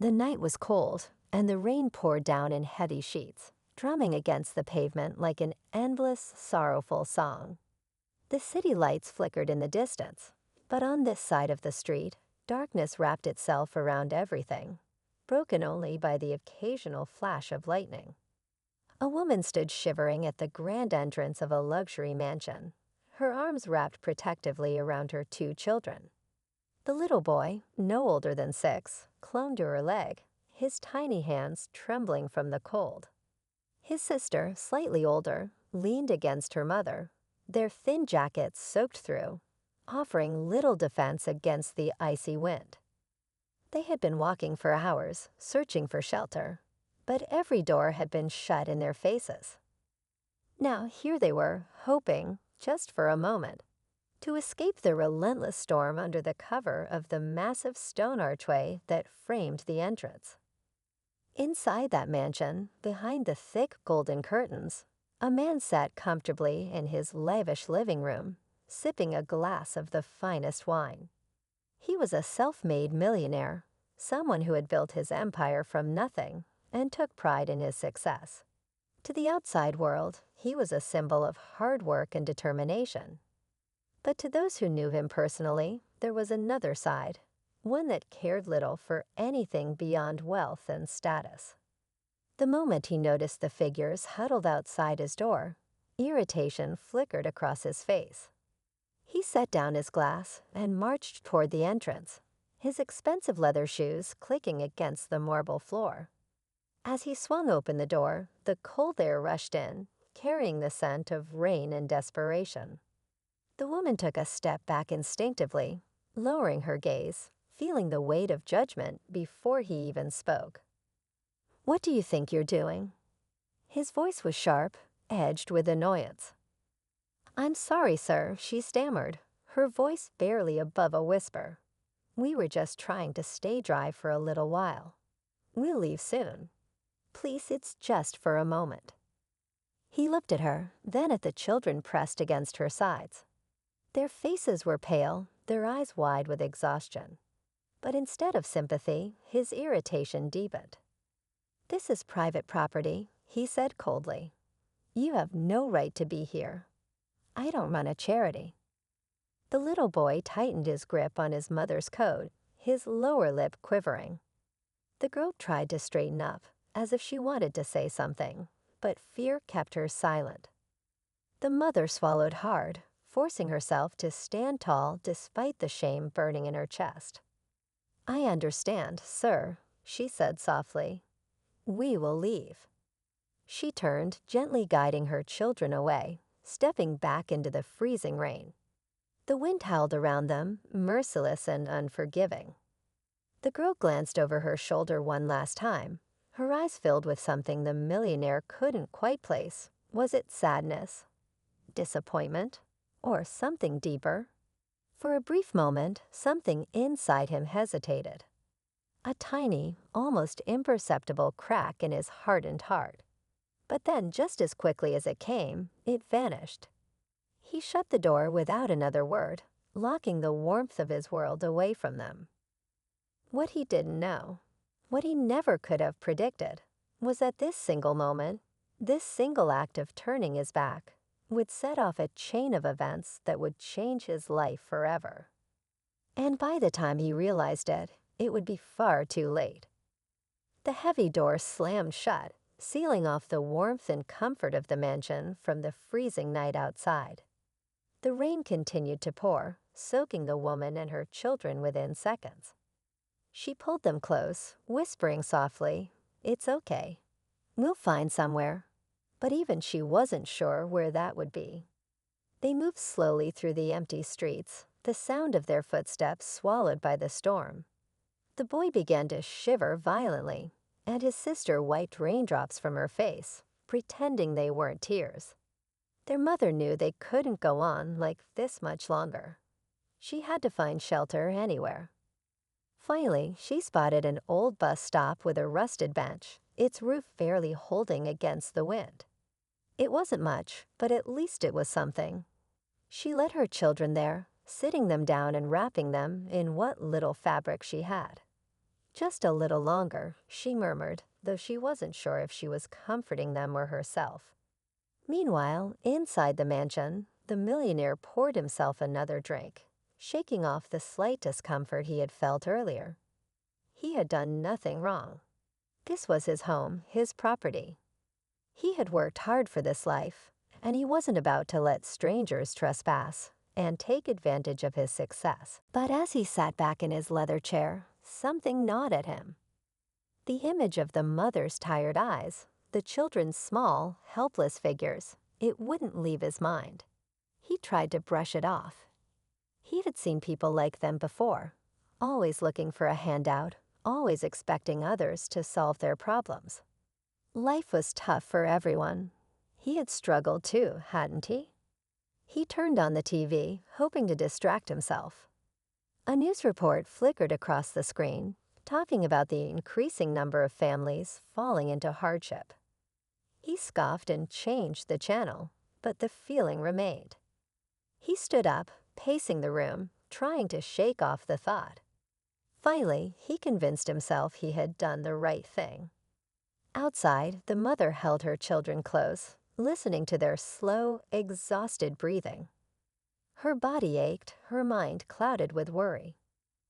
The night was cold, and the rain poured down in heavy sheets, drumming against the pavement like an endless, sorrowful song. The city lights flickered in the distance, but on this side of the street, darkness wrapped itself around everything, broken only by the occasional flash of lightning. A woman stood shivering at the grand entrance of a luxury mansion, her arms wrapped protectively around her two children. The little boy, no older than 6, clung to her leg, his tiny hands trembling from the cold. His sister, slightly older, leaned against her mother, their thin jackets soaked through, offering little defense against the icy wind. They had been walking for hours, searching for shelter, but every door had been shut in their faces. Now here they were, hoping, just for a moment, to escape the relentless storm under the cover of the massive stone archway that framed the entrance. Inside that mansion, behind the thick golden curtains, a man sat comfortably in his lavish living room, sipping a glass of the finest wine. He was a self-made millionaire, someone who had built his empire from nothing and took pride in his success. To the outside world, he was a symbol of hard work and determination. But to those who knew him personally, there was another side, one that cared little for anything beyond wealth and status. The moment he noticed the figures huddled outside his door, irritation flickered across his face. He set down his glass and marched toward the entrance, his expensive leather shoes clicking against the marble floor. As he swung open the door, the cold air rushed in, carrying the scent of rain and desperation. The woman took a step back instinctively, lowering her gaze, feeling the weight of judgment before he even spoke. "What do you think you're doing?" His voice was sharp, edged with annoyance. "I'm sorry, sir," she stammered, her voice barely above a whisper. "We were just trying to stay dry for a little while. We'll leave soon. Please, it's just for a moment." He looked at her, then at the children pressed against her sides. Their faces were pale, their eyes wide with exhaustion. But instead of sympathy, his irritation deepened. "This is private property," he said coldly. "You have no right to be here. I don't run a charity." The little boy tightened his grip on his mother's coat, his lower lip quivering. The girl tried to straighten up, as if she wanted to say something, but fear kept her silent. The mother swallowed hard, forcing herself to stand tall despite the shame burning in her chest. "I understand, sir," she said softly. "We will leave." She turned, gently guiding her children away, stepping back into the freezing rain. The wind howled around them, merciless and unforgiving. The girl glanced over her shoulder one last time, her eyes filled with something the millionaire couldn't quite place. Was it sadness, disappointment, or something deeper? For a brief moment, something inside him hesitated. A tiny, almost imperceptible crack in his hardened heart. But then, just as quickly as it came, it vanished. He shut the door without another word, locking the warmth of his world away from them. What he didn't know, what he never could have predicted, was that this single moment, this single act of turning his back, would set off a chain of events that would change his life forever. And by the time he realized it, it would be far too late. The heavy door slammed shut, sealing off the warmth and comfort of the mansion from the freezing night outside. The rain continued to pour, soaking the woman and her children within seconds. She pulled them close, whispering softly, "It's okay. We'll find somewhere." But even she wasn't sure where that would be. They moved slowly through the empty streets, the sound of their footsteps swallowed by the storm. The boy began to shiver violently, and his sister wiped raindrops from her face, pretending they weren't tears. Their mother knew they couldn't go on like this much longer. She had to find shelter anywhere. Finally, she spotted an old bus stop with a rusted bench, its roof barely holding against the wind. It wasn't much, but at least it was something. She led her children there, sitting them down and wrapping them in what little fabric she had. Just a little longer, she murmured, though she wasn't sure if she was comforting them or herself. Meanwhile, inside the mansion, the millionaire poured himself another drink, shaking off the slight discomfort he had felt earlier. He had done nothing wrong. This was his home, his property. He had worked hard for this life, and he wasn't about to let strangers trespass and take advantage of his success. But as he sat back in his leather chair, something gnawed at him. The image of the mother's tired eyes, the children's small, helpless figures, it wouldn't leave his mind. He tried to brush it off. He had seen people like them before, always looking for a handout, always expecting others to solve their problems. Life was tough for everyone. He had struggled too, hadn't he? He turned on the TV, hoping to distract himself. A news report flickered across the screen, talking about the increasing number of families falling into hardship. He scoffed and changed the channel, but the feeling remained. He stood up, pacing the room, trying to shake off the thought. Finally, he convinced himself he had done the right thing. Outside, the mother held her children close, listening to their slow, exhausted breathing. Her body ached, her mind clouded with worry.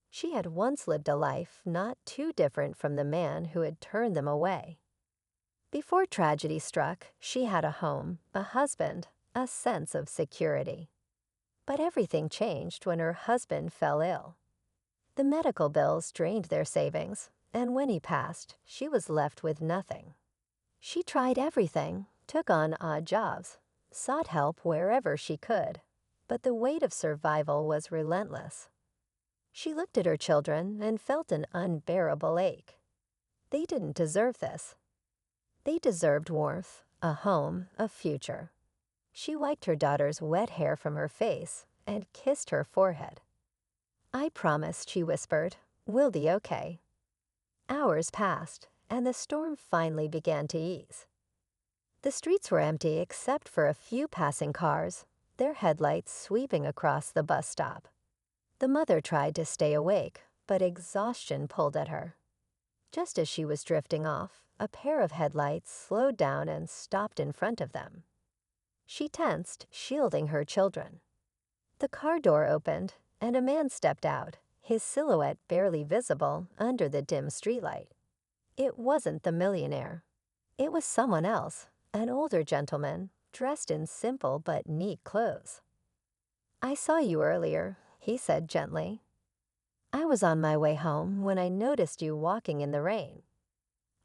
She had once lived a life not too different from the man who had turned them away. Before tragedy struck, she had a home, a husband, a sense of security. But everything changed when her husband fell ill. The medical bills drained their savings, and when he passed, she was left with nothing. She tried everything, took on odd jobs, sought help wherever she could, but the weight of survival was relentless. She looked at her children and felt an unbearable ache. They didn't deserve this. They deserved warmth, a home, a future. She wiped her daughter's wet hair from her face and kissed her forehead. "I promise," she whispered, "we'll be okay." Hours passed, and the storm finally began to ease. The streets were empty except for a few passing cars, their headlights sweeping across the bus stop. The mother tried to stay awake, but exhaustion pulled at her. Just as she was drifting off, a pair of headlights slowed down and stopped in front of them. She tensed, shielding her children. The car door opened, and a man stepped out, his silhouette barely visible under the dim streetlight. It wasn't the millionaire. It was someone else, an older gentleman, dressed in simple but neat clothes. "I saw you earlier," he said gently. "I was on my way home when I noticed you walking in the rain.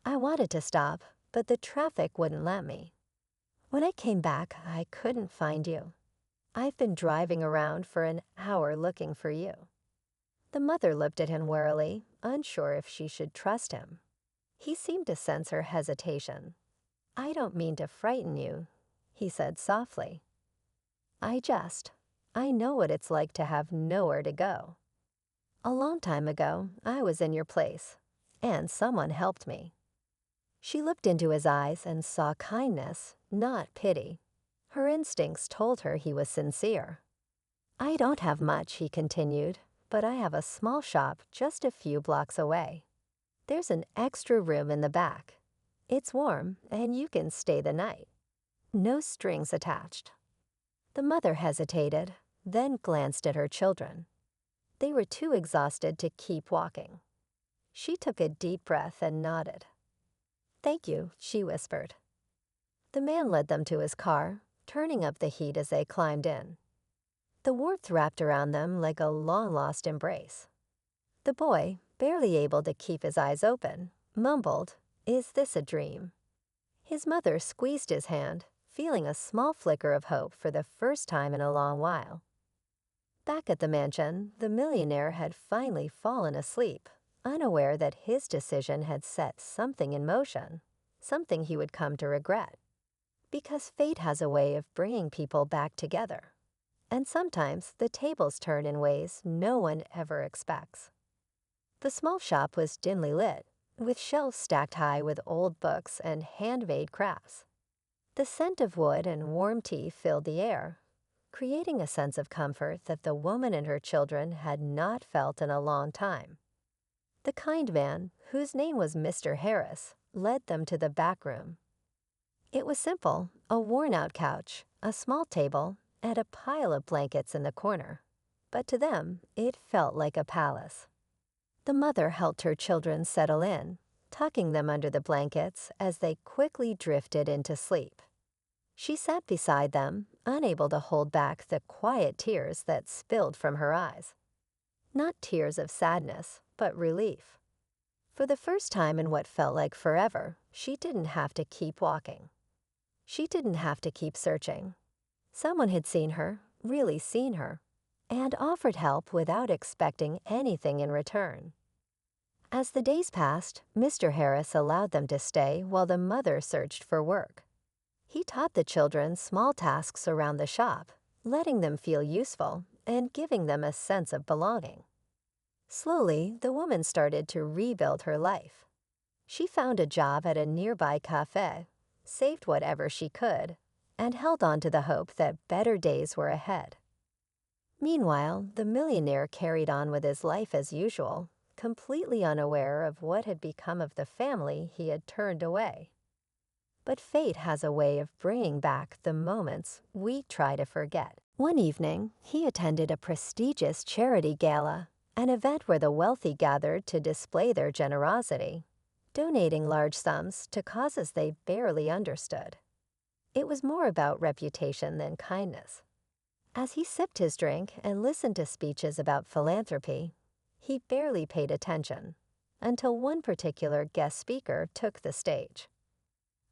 I wanted to stop, but the traffic wouldn't let me. When I came back, I couldn't find you. I've been driving around for an hour looking for you." The mother looked at him warily, unsure if she should trust him. He seemed to sense her hesitation. "I don't mean to frighten you," he said softly. I know what it's like to have nowhere to go. A long time ago, I was in your place, and someone helped me." She looked into his eyes and saw kindness, not pity. Her instincts told her he was sincere. "I don't have much," he continued, "but I have a small shop just a few blocks away. There's an extra room in the back. It's warm, and you can stay the night. No strings attached." The mother hesitated, then glanced at her children. They were too exhausted to keep walking. She took a deep breath and nodded. "Thank you," she whispered. The man led them to his car, turning up the heat as they climbed in. The warmth wrapped around them like a long-lost embrace. The boy, barely able to keep his eyes open, mumbled, "Is this a dream?" His mother squeezed his hand, feeling a small flicker of hope for the first time in a long while. Back at the mansion, the millionaire had finally fallen asleep, unaware that his decision had set something in motion, something he would come to regret. Because fate has a way of bringing people back together. And sometimes the tables turn in ways no one ever expects. The small shop was dimly lit, with shelves stacked high with old books and handmade crafts. The scent of wood and warm tea filled the air, creating a sense of comfort that the woman and her children had not felt in a long time. The kind man, whose name was Mr. Harris, led them to the back room. It was simple, a worn-out couch, a small table, and a pile of blankets in the corner. But to them, it felt like a palace. The mother helped her children settle in, tucking them under the blankets as they quickly drifted into sleep. She sat beside them, unable to hold back the quiet tears that spilled from her eyes. Not tears of sadness, but relief. For the first time in what felt like forever, she didn't have to keep walking. She didn't have to keep searching. Someone had seen her, really seen her, and offered help without expecting anything in return. As the days passed, Mr. Harris allowed them to stay while the mother searched for work. He taught the children small tasks around the shop, letting them feel useful and giving them a sense of belonging. Slowly, the woman started to rebuild her life. She found a job at a nearby cafe, saved whatever she could, and held on to the hope that better days were ahead. Meanwhile, the millionaire carried on with his life as usual, completely unaware of what had become of the family he had turned away. But fate has a way of bringing back the moments we try to forget. One evening, he attended a prestigious charity gala, an event where the wealthy gathered to display their generosity, donating large sums to causes they barely understood. It was more about reputation than kindness. As he sipped his drink and listened to speeches about philanthropy, he barely paid attention until one particular guest speaker took the stage.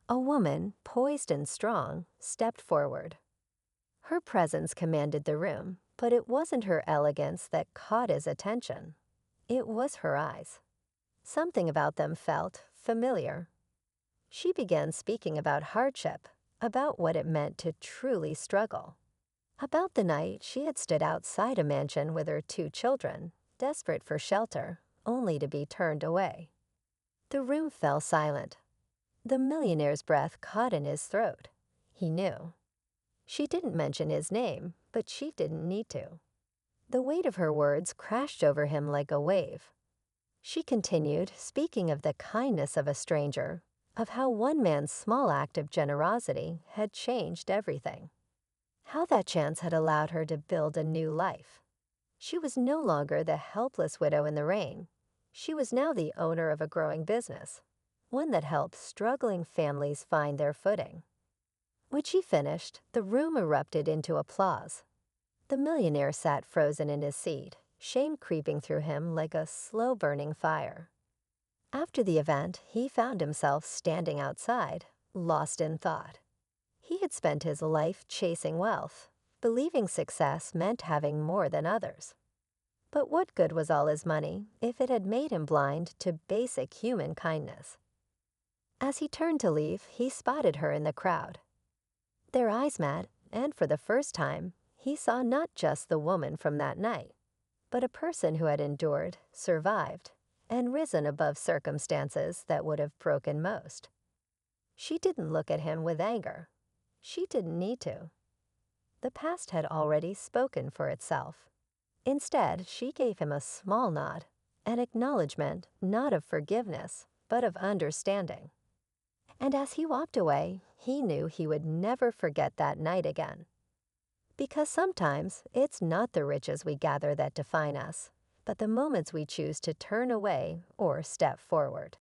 A woman, poised and strong, stepped forward. Her presence commanded the room, but it wasn't her elegance that caught his attention. It was her eyes. Something about them felt familiar. She began speaking about hardship, about what it meant to truly struggle. About the night she had stood outside a mansion with her 2 children, desperate for shelter, only to be turned away. The room fell silent. The millionaire's breath caught in his throat. He knew. She didn't mention his name, but she didn't need to. The weight of her words crashed over him like a wave. She continued, speaking of the kindness of a stranger, of how one man's small act of generosity had changed everything. How that chance had allowed her to build a new life. She was no longer the helpless widow in the rain. She was now the owner of a growing business, one that helped struggling families find their footing. When she finished, the room erupted into applause. The millionaire sat frozen in his seat, shame creeping through him like a slow-burning fire. After the event, he found himself standing outside, lost in thought. He had spent his life chasing wealth, believing success meant having more than others. But what good was all his money if it had made him blind to basic human kindness? As he turned to leave, he spotted her in the crowd. Their eyes met, and for the first time, he saw not just the woman from that night, but a person who had endured, survived, and risen above circumstances that would have broken most. She didn't look at him with anger. She didn't need to. The past had already spoken for itself. Instead, she gave him a small nod, an acknowledgement not of forgiveness, but of understanding. And as he walked away, he knew he would never forget that night again. Because sometimes it's not the riches we gather that define us, but the moments we choose to turn away or step forward.